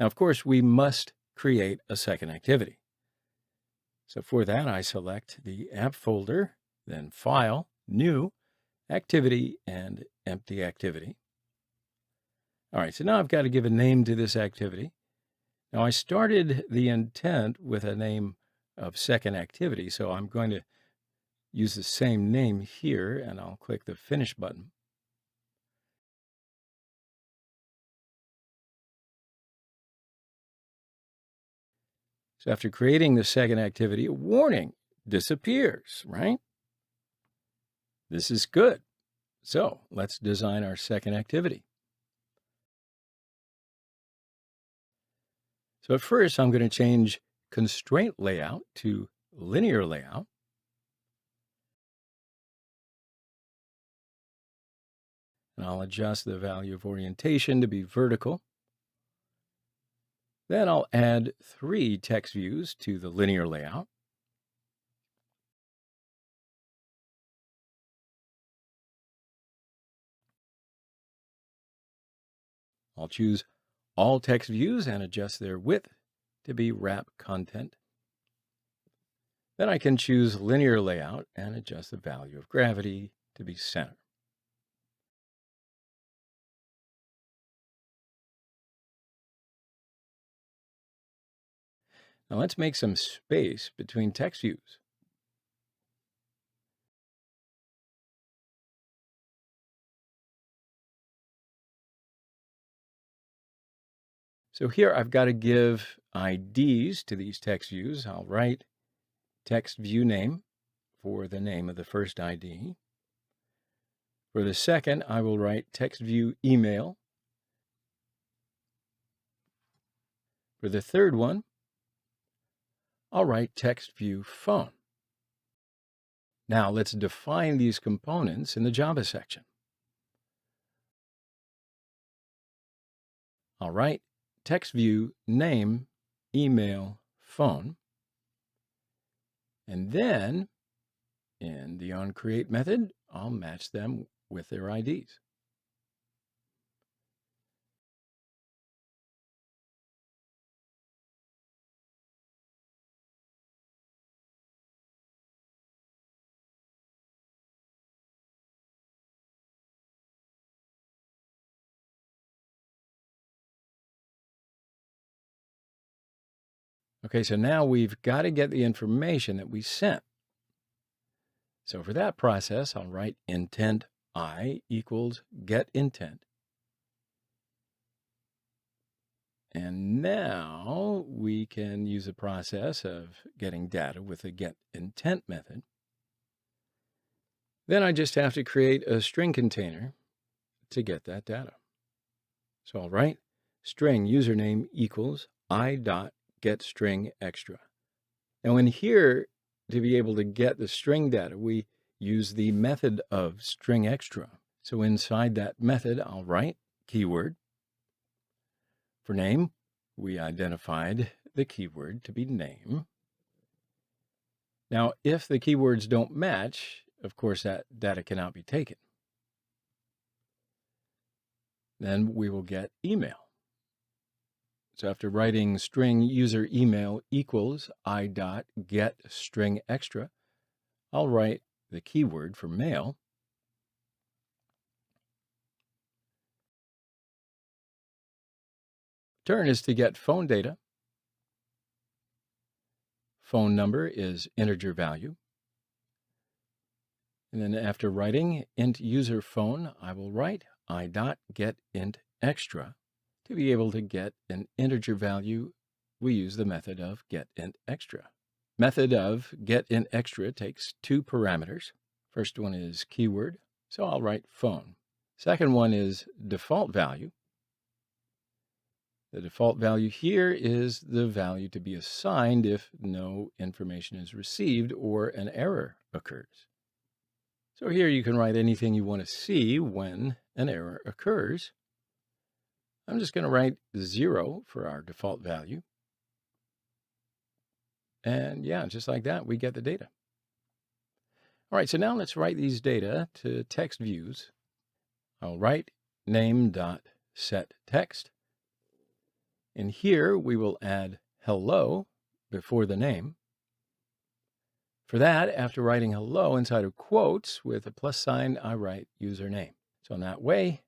Now, of course, we must create a second activity. So for that, I select the app folder, then File, New, Activity, and Empty Activity. All right, so now I've got to give a name to this activity. Now, I started the intent with a name of second activity, so I'm going to use the same name here, and I'll click the Finish button. So after creating the second activity, a warning disappears, right? This is good. So let's design our second activity. So at first, I'm going to change constraint layout to linear layout. And I'll adjust the value of orientation to be vertical. Then I'll add 3 text views to the linear layout. I'll choose all text views and adjust their width to be wrap content. Then I can choose linear layout and adjust the value of gravity to be center. Now let's make some space between text views. So here I've got to give IDs to these text views. I'll write text view name for the name of the first ID. For the second, I will write text view email. For the third one, I'll write text view phone. Now let's define these components in the Java section. I'll write text view name, email, phone. And then in the onCreate method, I'll match them with their IDs. Okay, so now we've got to get the information that we sent. So for that process, I'll write intent I equals get intent. And now we can use the process of getting data with the get intent method. Then I just have to create a string container to get that data. So I'll write string username equals I dot get string extra. Now in here, to be able to get the string data, we use the method of string extra. So inside that method, I'll write keyword. For name, we identified the keyword to be name. Now, if the keywords don't match, of course, that data cannot be taken. Then we will get email. So after writing string user email equals I dot get string extra, I'll write the keyword for mail. Turn is to get phone data. Phone number is integer value. And then after writing int user phone, I will write I dot get int extra. To be able to get an integer value, we use the method of get int extra. Method of get int extra takes 2 parameters. First one is keyword, so I'll write phone. Second one is default value. The default value here is the value to be assigned if no information is received or an error occurs. So here you can write anything you want to see when an error occurs. I'm just going to write 0 for our default value. And yeah, just like that, we get the data. All right, so now let's write these data to text views. I'll write name.setText. And here we will add hello before the name. For that, after writing hello inside of quotes with a plus sign, I write username. So in that way,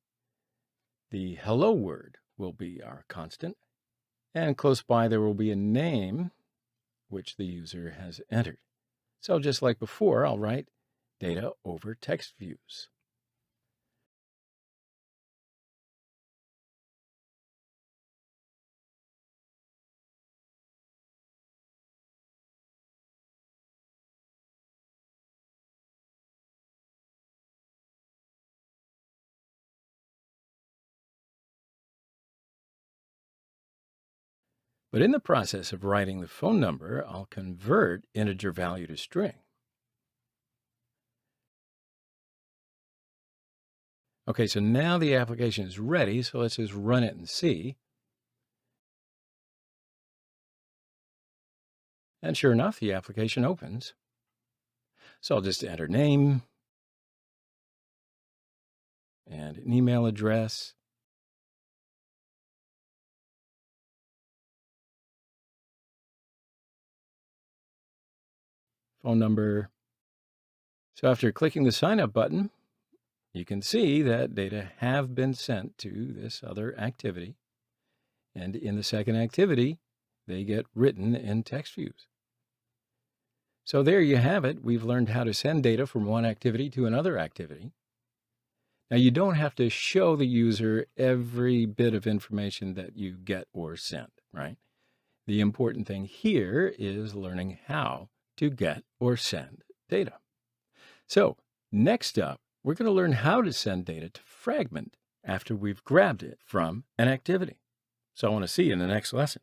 the hello word will be our constant. And close by, there will be a name which the user has entered. So just like before, I'll write data over text views. But in the process of writing the phone number, I'll convert integer value to string. Okay, so now the application is ready, so let's just run it and see. And sure enough, the application opens. So I'll just enter name and an email address. Phone number. So after clicking the sign up button, you can see that data have been sent to this other activity. And in the second activity, they get written in text views. So there you have it. We've learned how to send data from one activity to another activity. Now, you don't have to show the user every bit of information that you get or send, right? The important thing here is learning how to get or send data. So next up, we're going to learn how to send data to fragment after we've grabbed it from an activity. So I want to see you in the next lesson.